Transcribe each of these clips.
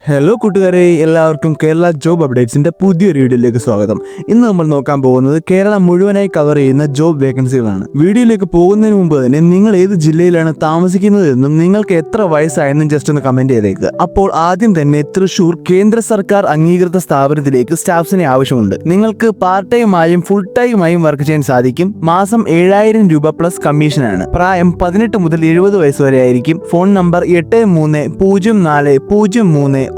Hello കൂട്ടുകാരെ, എല്ലാവർക്കും Kerala job അപ്ഡേറ്റ്സിന്റെ പുതിയൊരു വീഡിയോയിലേക്ക് സ്വാഗതം. ഇന്ന് നമ്മൾ നോക്കാൻ പോകുന്നത് കേരളം മുഴുവനായി കവർ ചെയ്യുന്ന ജോബ് വേക്കൻസികളാണ്. വീഡിയോയിലേക്ക് പോകുന്നതിന് മുമ്പ് തന്നെ നിങ്ങൾ ഏത് ജില്ലയിലാണ് താമസിക്കുന്നത് എന്നും നിങ്ങൾക്ക് എത്ര വയസ്സായെന്നും ജസ്റ്റ് ഒന്ന് കമന്റ് ചെയ്തേക്കുക. അപ്പോൾ ആദ്യം തന്നെ തൃശൂർ കേന്ദ്ര സർക്കാർ അംഗീകൃത സ്ഥാപനത്തിലേക്ക് സ്റ്റാഫ്സിനെ ആവശ്യമുണ്ട്. നിങ്ങൾക്ക് പാർട്ട് ടൈമായും ഫുൾ ടൈമായും വർക്ക് ചെയ്യാൻ സാധിക്കും. മാസം 7,000 രൂപ പ്ലസ് കമ്മീഷനാണ്. പ്രായം 18 മുതൽ 70 വയസ്സ് വരെ ആയിരിക്കും. Phone number 8304031050.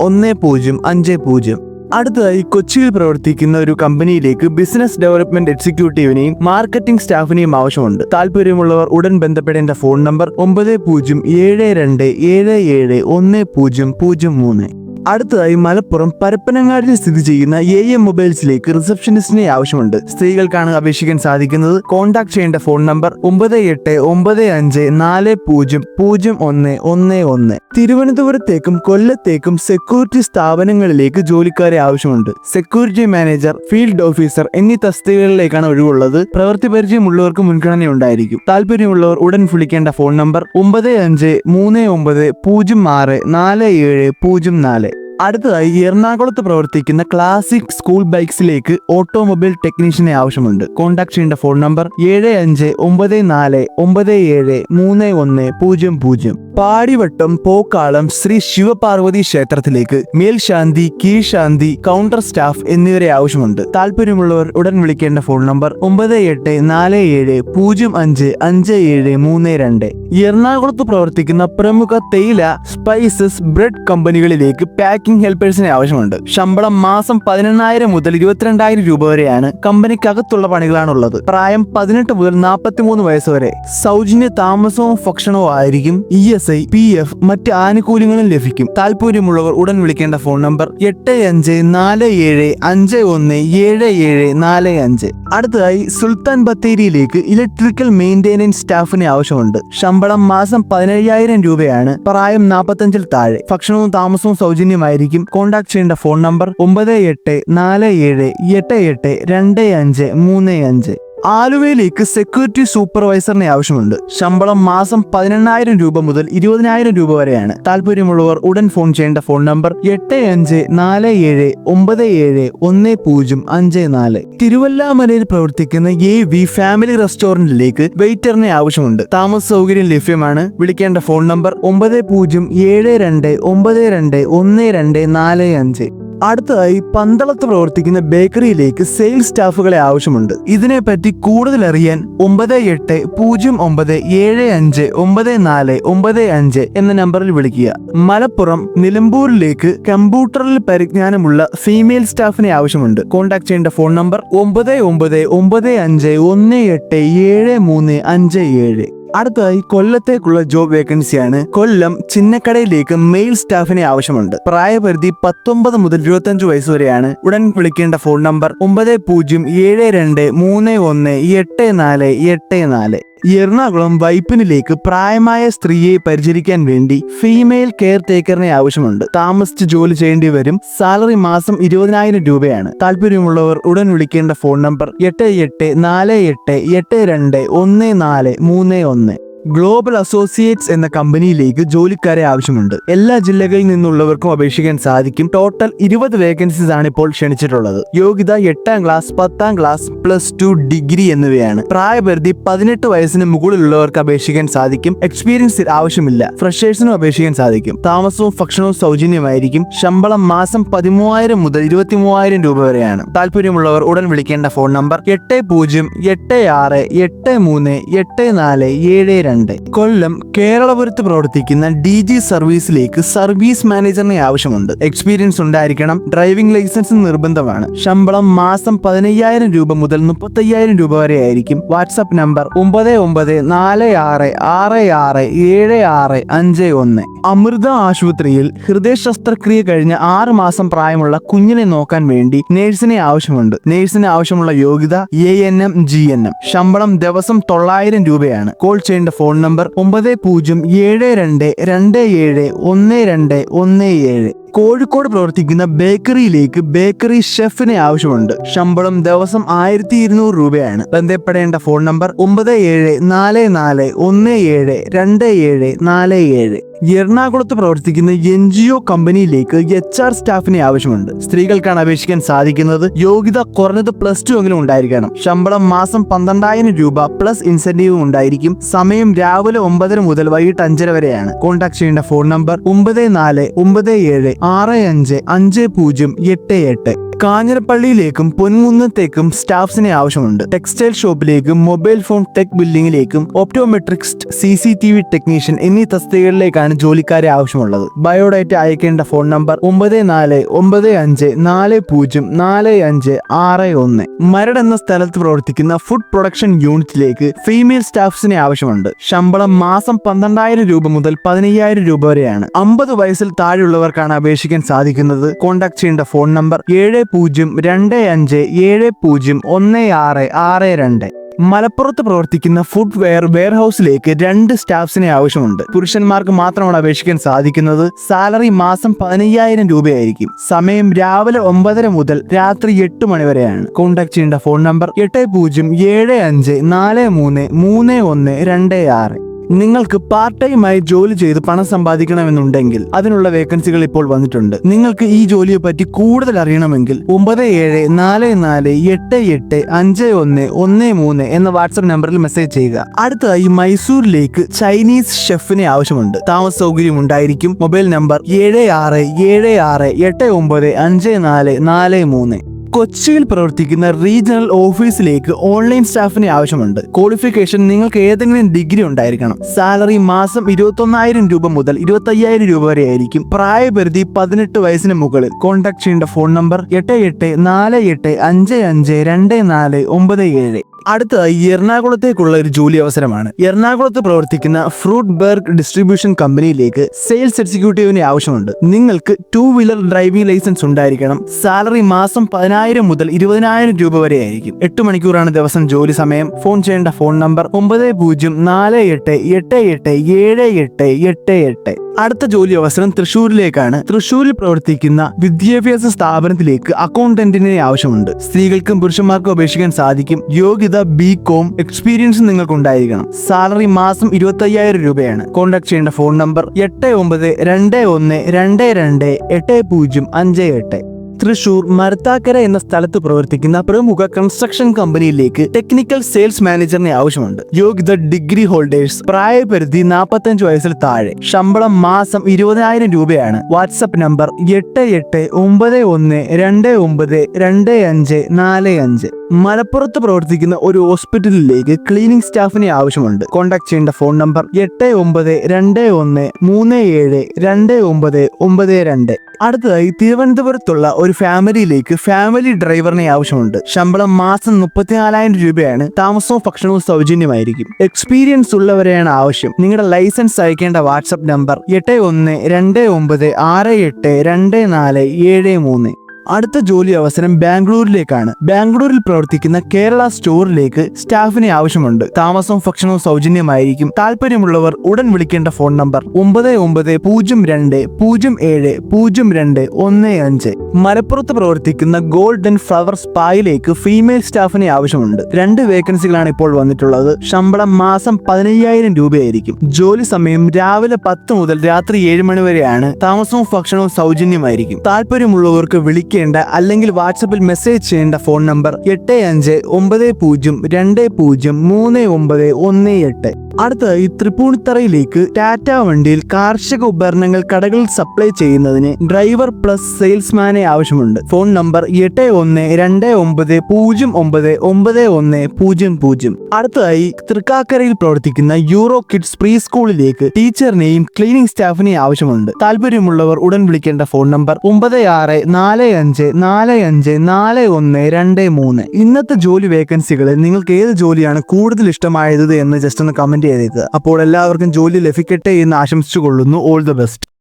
അടുത്തതായി കൊച്ചിയിൽ പ്രവർത്തിക്കുന്ന ഒരു കമ്പനിയിലേക്ക് ബിസിനസ് ഡെവലപ്മെന്റ് എക്സിക്യൂട്ടീവിനെയും മാർക്കറ്റിംഗ് സ്റ്റാഫിനെയും ആവശ്യമുണ്ട്. താല്പര്യമുള്ളവർ ഉടൻ ബന്ധപ്പെടേണ്ട ഫോൺ നമ്പർ 9072771003. അടുത്തതായി മലപ്പുറം പരപ്പനങ്ങാടിൽ സ്ഥിതി ചെയ്യുന്ന AM മൊബൈൽസിലേക്ക് റിസപ്ഷനിസ്റ്റിനെ ആവശ്യമുണ്ട്. സ്ത്രീകൾക്കാണ് അപേക്ഷിക്കാൻ സാധിക്കുന്നത്. കോൺടാക്ട് ചെയ്യേണ്ട ഫോൺ നമ്പർ 9895400111. തിരുവനന്തപുരത്തേക്കും കൊല്ലത്തേക്കും സെക്യൂരിറ്റി സ്ഥാപനങ്ങളിലേക്ക് ജോലിക്കാരെ ആവശ്യമുണ്ട്. സെക്യൂരിറ്റി മാനേജർ, ഫീൽഡ് ഓഫീസർ എന്നീ തസ്തികകളിലേക്കാണ് ഒഴിവുള്ളത്. പ്രവൃത്തി പരിചയമുള്ളവർക്ക് മുൻഗണനയുണ്ടായിരിക്കും. താല്പര്യമുള്ളവർ ഉടൻ വിളിക്കേണ്ട ഫോൺ നമ്പർ 9539064704. അടുത്തതായി എറണാകുളത്ത് പ്രവർത്തിക്കുന്ന ക്ലാസിക് സ്കൂൾ ബൈക്സിലേക്ക് ഓട്ടോമൊബൈൽ ടെക്നീഷ്യനെ ആവശ്യമുണ്ട്. കോൺടാക്ട് ചെയ്യേണ്ട ഫോൺ നമ്പർ 7594973100. പാടിവട്ടം പോക്കാളം ശ്രീ ശിവപാർവതി ക്ഷേത്രത്തിലേക്ക് മേൽശാന്തി, കീഴ്ശാന്തി, കൗണ്ടർ സ്റ്റാഫ് എന്നിവരെ ആവശ്യമുണ്ട്. താല്പര്യമുള്ളവർ ഉടൻ വിളിക്കേണ്ട ഫോൺ നമ്പർ 9847055732. എറണാകുളത്ത് പ്രവർത്തിക്കുന്ന പ്രമുഖ തേയില, സ്പൈസസ്, ബ്രെഡ് കമ്പനികളിലേക്ക് പാക്കിംഗ് ഹെൽപ്പേഴ്സിനെ ആവശ്യമുണ്ട്. ശമ്പളം മാസം 18,000 മുതൽ 22,000 രൂപ വരെയാണ്. കമ്പനിക്കകത്തുള്ള പണികളാണുള്ളത്. പ്രായം 18 മുതൽ 43 വയസ്സ് വരെ. സൗജന്യ താമസവും ഭക്ഷണവും ആയിരിക്കും. ESI, PF മറ്റ് ആനുകൂല്യങ്ങളും ലഭിക്കും. താല്പര്യമുള്ളവർ ഉടൻ വിളിക്കേണ്ട ഫോൺ നമ്പർ 8547517745. അടുത്തതായി സുൽത്താൻ ബത്തേരിയിലേക്ക് ഇലക്ട്രിക്കൽ മെയിന്റനൻസ് സ്റ്റാഫിനെ ആവശ്യമുണ്ട്. ശമ്പളം മാസം 17,000 രൂപയാണ്. പ്രായം 45-ൽ താഴെ. ഭക്ഷണവും താമസവും സൗജന്യമായിരിക്കും. കോൺടാക്ട് ചെയ്യേണ്ട ഫോൺ നമ്പർ 9847782535. ആലുവയിലേക്ക് സെക്യൂരിറ്റി സൂപ്പർവൈസറിനെ ആവശ്യമുണ്ട്. ശമ്പളം മാസം 18,000 രൂപ മുതൽ 20,000 രൂപ വരെയാണ്. താല്പര്യമുള്ളവർ ഉടൻ ഫോൺ ചെയ്യേണ്ട ഫോൺ നമ്പർ 8547971054. തിരുവല്ലാമലയിൽ പ്രവർത്തിക്കുന്ന AV ഫാമിലി റെസ്റ്റോറന്റിലേക്ക് വെയിറ്ററിനെ ആവശ്യമുണ്ട്. താമസ സൗകര്യം ലഭ്യമാണ്. വിളിക്കേണ്ട ഫോൺ നമ്പർ 9072921245. അടുത്തതായി പന്തളത്ത് പ്രവർത്തിക്കുന്ന ബേക്കറിയിലേക്ക് സെയിൽസ് സ്റ്റാഫുകളെ ആവശ്യമുണ്ട്. ഇതിനെപ്പറ്റി കൂടുതൽ അറിയാൻ 9809759495 എന്ന നമ്പറിൽ വിളിക്കുക. മലപ്പുറം നിലമ്പൂരിലേക്ക് കമ്പ്യൂട്ടറിൽ പരിജ്ഞാനമുള്ള ഫീമെയിൽ സ്റ്റാഫിനെ ആവശ്യമുണ്ട്. കോൺടാക്ട് ചെയ്യേണ്ട ഫോൺ നമ്പർ 9995187357. അടുത്തതായി കൊല്ലത്തേക്കുള്ള ജോബ് വേക്കൻസിയാണ്. കൊല്ലം ചിന്നക്കടയിലേക്ക് മെയിൽ സ്റ്റാഫിനെ ആവശ്യമുണ്ട്. പ്രായപരിധി 19 മുതൽ 25 വയസ്സ് വരെയാണ്. ഉടൻ വിളിക്കേണ്ട ഫോൺ നമ്പർ 9072318484. എറണാകുളം വൈപ്പിനിലേക്ക് പ്രായമായ സ്ത്രീയെ പരിചരിക്കാൻ വേണ്ടി ഫീമെയിൽ കെയർ ടേക്കറിനെ ആവശ്യമുണ്ട്. താമസിച്ച് ജോലി ചെയ്യേണ്ടി വരും. സാലറി മാസം 20,000 രൂപയാണ്. താല്പര്യമുള്ളവർ ഉടൻ വിളിക്കേണ്ട ഫോൺ നമ്പർ 8848821431. ഗ്ലോബൽ അസോസിയേറ്റ്സ് എന്ന കമ്പനിയിലേക്ക് ജോലിക്കാരെ ആവശ്യമുണ്ട്. എല്ലാ ജില്ലകളിൽ നിന്നുള്ളവർക്കും അപേക്ഷിക്കാൻ സാധിക്കും. ടോട്ടൽ 20 വേക്കൻസീസ് ആണ് ഇപ്പോൾ ക്ഷണിച്ചിട്ടുള്ളത്. യോഗ്യത 8ാം ക്ലാസ്, 10ാം ക്ലാസ്, +2 ഡിഗ്രി എന്നിവയാണ്. പ്രായപരിധി 18 വയസ്സിന് മുകളിലുള്ളവർക്ക് അപേക്ഷിക്കാൻ സാധിക്കും. എക്സ്പീരിയൻസ് ആവശ്യമില്ല. ഫ്രഷേഴ്സിനും അപേക്ഷിക്കാൻ സാധിക്കും. താമസവും ഭക്ഷണവും സൗജന്യമായിരിക്കും. ശമ്പളം മാസം 13,000 മുതൽ 23,000 രൂപ വരെയാണ്. താല്പര്യമുള്ളവർ ഉടൻ വിളിക്കേണ്ട ഫോൺ നമ്പർ 8086838472. കൊല്ലം കേരളപുരത്ത് പ്രവർത്തിക്കുന്ന DG സർവീസിലേക്ക് സർവീസ് മാനേജറിനെ ആവശ്യമുണ്ട്. എക്സ്പീരിയൻസ് ഉണ്ടായിരിക്കണം. ഡ്രൈവിംഗ് ലൈസൻസ് നിർബന്ധമാണ്. ശമ്പളം മാസം 15,000 രൂപ മുതൽ 35,000 രൂപ വരെ ആയിരിക്കും. WhatsApp number 9946667651. അമൃത ആശുപത്രിയിൽ ഹൃദയ ശസ്ത്രക്രിയ കഴിഞ്ഞ 6 മാസം പ്രായമുള്ള കുഞ്ഞിനെ നോക്കാൻ വേണ്ടി നേഴ്സിനെ ആവശ്യമുണ്ട്. നേഴ്സിന് ആവശ്യമുള്ള യോഗ്യത ANM GNM. ശമ്പളം ദിവസം 900 രൂപയാണ്. കോൾ ചെയ്യേണ്ട ഫോൺ നമ്പർ 9072271217. കോഴിക്കോട് പ്രവർത്തിക്കുന്ന ബേക്കറിയിലേക്ക് ബേക്കറി ഷെഫിനെ ആവശ്യമുണ്ട്. ശമ്പളം ദിവസം 1200 രൂപയാണ്. ബന്ധപ്പെടേണ്ട ഫോൺ നമ്പർ 9744172747. എറണാകുളത്ത് പ്രവർത്തിക്കുന്ന NGO കമ്പനിയിലേക്ക് HR സ്റ്റാഫിനെ ആവശ്യമുണ്ട്. സ്ത്രീകൾക്കാണ് അപേക്ഷിക്കാൻ സാധിക്കുന്നത്. യോഗ്യത കുറഞ്ഞത് +2 എങ്കിലും ഉണ്ടായിരിക്കണം. ശമ്പളം മാസം 12,000 രൂപ പ്ലസ് ഇൻസെന്റീവും ഉണ്ടായിരിക്കും. സമയം രാവിലെ 9 മുതൽ വൈകിട്ട് 5 വരെയാണ്. കോൺടാക്ട് ചെയ്യേണ്ട ഫോൺ നമ്പർ 9497755088. കാഞ്ഞിരപ്പള്ളിയിലേക്കും പൊൻകുന്നത്തേക്കും സ്റ്റാഫ്സിനെ ആവശ്യമുണ്ട്. ടെക്സ്റ്റൈൽ ഷോപ്പിലേക്കും മൊബൈൽ ഫോൺ ടെക് ബിൽഡിംഗിലേക്കും ഓപ്റ്റോമെട്രിക്സ്റ്റ് CCTV ടെക്നീഷ്യൻ എന്നീ തസ്തികകളിലേക്കാണ് ജോലിക്കാരെ ആവശ്യമുള്ളത്. ബയോഡാറ്റ അയക്കേണ്ട ഫോൺ നമ്പർ 9495404561. മരട് എന്ന സ്ഥലത്ത് പ്രവർത്തിക്കുന്ന ഫുഡ് പ്രൊഡക്ഷൻ യൂണിറ്റിലേക്ക് ഫീമെയിൽ സ്റ്റാഫ്സിനെ ആവശ്യമുണ്ട്. ശമ്പളം മാസം 12,000 രൂപ മുതൽ 15,000 രൂപ വരെയാണ്. 50 വയസ്സിൽ താഴെയുള്ളവർക്കാണ് അപേക്ഷിക്കാൻ സാധിക്കുന്നത്. കോൺടാക്ട് ചെയ്യേണ്ട ഫോൺ നമ്പർ 7025701662. മലപ്പുറത്ത് പ്രവർത്തിക്കുന്ന ഫുഡ് വെയർഹൌസിലേക്ക് 2 സ്റ്റാഫ്സിനെ ആവശ്യമുണ്ട്. പുരുഷന്മാർക്ക് മാത്രമാണ് അപേക്ഷിക്കാൻ സാധിക്കുന്നത്. സാലറി മാസം 15,000 രൂപയായിരിക്കും. സമയം രാവിലെ 9 മുതൽ രാത്രി 8 മണി വരെയാണ്. കോൺടാക്ട് ചെയ്യേണ്ട ഫോൺ നമ്പർ 8075433126. നിങ്ങൾക്ക് പാർട്ട് ടൈമായി ജോലി ചെയ്ത് പണം സമ്പാദിക്കണമെന്നുണ്ടെങ്കിൽ അതിനുള്ള വേക്കൻസികൾ ഇപ്പോൾ വന്നിട്ടുണ്ട്. നിങ്ങൾക്ക് ഈ ജോലിയെ പറ്റി കൂടുതൽ അറിയണമെങ്കിൽ 9744885113 എന്ന വാട്സ്ആപ്പ് നമ്പറിൽ മെസ്സേജ് ചെയ്യുക. അടുത്തതായി മൈസൂരിലേക്ക് ചൈനീസ് ഷെഫിനെ ആവശ്യമുണ്ട്. താമസ സൗകര്യം ഉണ്ടായിരിക്കും. Mobile number 7676895443. കൊച്ചിയിൽ പ്രവർത്തിക്കുന്ന റീജിയണൽ ഓഫീസിലേക്ക് ഓൺലൈൻ സ്റ്റാഫിനെ ആവശ്യമുണ്ട്. ക്വാളിഫിക്കേഷൻ നിങ്ങൾക്ക് ഏതെങ്കിലും ഡിഗ്രി ഉണ്ടായിരിക്കണം. സാലറി മാസം 21,000 രൂപ മുതൽ 25,000 രൂപ വരെ ആയിരിക്കും. പ്രായപരിധി 18 വയസ്സിന് മുകളിൽ. കോൺടാക്ട് ചെയ്യേണ്ട ഫോൺ നമ്പർ 8848552497. അടുത്തതായി എറണാകുളത്തേക്കുള്ള ഒരു ജോലി അവസരമാണ്. എറണാകുളത്ത് പ്രവർത്തിക്കുന്ന ഫ്രൂട്ട് ബർഗ് ഡിസ്ട്രിബ്യൂഷൻ കമ്പനിയിലേക്ക് സെയിൽസ് എക്സിക്യൂട്ടീവിനെ ആവശ്യമുണ്ട്. നിങ്ങൾക്ക് 2 വീലർ ഡ്രൈവിംഗ് ലൈസൻസ് ഉണ്ടായിരിക്കണം. സാലറി മാസം 10,000 മുതൽ 20,000 രൂപ വരെ ആയിരിക്കും. 8 മണിക്കൂറാണ് ദിവസം ജോലി സമയം. ഫോൺ ചെയ്യേണ്ട ഫോൺ നമ്പർ 9048887888. അടുത്ത ജോലി അവസരം തൃശ്ശൂരിലേക്കാണ്. തൃശ്ശൂരിൽ പ്രവർത്തിക്കുന്ന വിദ്യാഭ്യാസ സ്ഥാപനത്തിലേക്ക് അക്കൗണ്ടന്റിനെ ആവശ്യമുണ്ട്. സ്ത്രീകൾക്കും പുരുഷന്മാർക്കും അപേക്ഷിക്കാൻ സാധിക്കും. യോഗ്യത BCom എക്സ്പീരിയൻസ് നിങ്ങൾക്ക് ഉണ്ടായിരിക്കണം. സാലറി മാസം 25,000 രൂപയാണ്. കോൺടാക്ട് ചെയ്യേണ്ട ഫോൺ നമ്പർ 8921228058. തൃശൂർ മരത്താക്കര എന്ന സ്ഥലത്ത് പ്രവർത്തിക്കുന്ന പ്രമുഖ കൺസ്ട്രക്ഷൻ കമ്പനിയിലേക്ക് ടെക്നിക്കൽ സെയിൽസ് മാനേജറിനെ ആവശ്യമുണ്ട്. യോഗ്യത ഡിഗ്രി ഹോൾഡേഴ്സ്. പ്രായപരിധി 45 വയസ്സിൽ താഴെ. ശമ്പളം മാസം 20,000 രൂപയാണ്. WhatsApp number 8891292545. മലപ്പുറത്ത് പ്രവർത്തിക്കുന്ന ഒരു ഹോസ്പിറ്റലിലേക്ക് ക്ലീനിംഗ് സ്റ്റാഫിനെ ആവശ്യമുണ്ട്. കോൺടാക്ട് ചെയ്യേണ്ട ഫോൺ നമ്പർ 8921372992. അടുത്തതായി തിരുവനന്തപുരത്തുള്ള ഒരു ഫാമിലിയിലേക്ക് ഫാമിലി ഡ്രൈവറിനെ ആവശ്യമുണ്ട്. ശമ്പളം മാസം 34,000 രൂപയാണ്. താമസവും ഭക്ഷണവും സൗജന്യമായിരിക്കും. എക്സ്പീരിയൻസ് ഉള്ളവരെയാണ് ആവശ്യം. നിങ്ങളുടെ ലൈസൻസ് അയക്കേണ്ട വാട്സ്ആപ്പ് നമ്പർ 8129682473. അടുത്ത ജോലി അവസരം ബാംഗ്ലൂരിലേക്കാണ്. ബാംഗ്ലൂരിൽ പ്രവർത്തിക്കുന്ന കേരള സ്റ്റോറിലേക്ക് സ്റ്റാഫിനെ ആവശ്യമുണ്ട്. താമസവും ഭക്ഷണവും സൗജന്യമായിരിക്കും. താല്പര്യമുള്ളവർ ഉടൻ വിളിക്കേണ്ട ഫോൺ നമ്പർ 9902070215. മലപ്പുറത്ത് പ്രവർത്തിക്കുന്ന ഗോൾഡൻ ഫ്ലവർ സ്പായിലേക്ക് ഫീമെയിൽ സ്റ്റാഫിനെ ആവശ്യമുണ്ട്. 2 വേക്കൻസികളാണ് ഇപ്പോൾ വന്നിട്ടുള്ളത്. ശമ്പളം മാസം 15,000 രൂപയായിരിക്കും. ജോലി സമയം രാവിലെ 10 മുതൽ രാത്രി 7 മണി വരെയാണ്. താമസവും ഭക്ഷണവും സൗജന്യമായിരിക്കും. താല്പര്യമുള്ളവർക്ക് വിളിക്കേണ്ട അല്ലെങ്കിൽ വാട്സാപ്പിൽ മെസ്സേജ് ചെയ്യേണ്ട ഫോൺ നമ്പർ 8590203918. അടുത്തതായി തൃപ്പൂണിത്തറയിലേക്ക് ടാറ്റ വണ്ടിയിൽ കാർഷിക ഉപകരണങ്ങൾ കടകളിൽ സപ്ലൈ ചെയ്യുന്നതിന് ഡ്രൈവർ പ്ലസ് സെയിൽസ്മാനെ ആവശ്യമുണ്ട്. Phone number 8129099100. അടുത്തതായി തൃക്കാക്കരയിൽ പ്രവർത്തിക്കുന്ന യൂറോ കിഡ്സ് പ്രീ സ്കൂളിലേക്ക് ടീച്ചറിനെയും ക്ലീനിംഗ് സ്റ്റാഫിനെയും ആവശ്യമുണ്ട്. താല്പര്യമുള്ളവർ ഉടൻ വിളിക്കേണ്ട ഫോൺ നമ്പർ 9645454123. ഇന്നത്തെ ജോലി വേക്കൻസികളിൽ നിങ്ങൾക്ക് ഏത് ജോലിയാണ് കൂടുതൽ ഇഷ്ടമായത് എന്ന് ജസ്റ്റ് ഒന്ന് കമന്റ് ചെയ്തേക്കുക. അപ്പോൾ എല്ലാവർക്കും ജോലി ലഭിക്കട്ടെ എന്ന് ആശംസിച്ചുകൊള്ളുന്നു. All the best.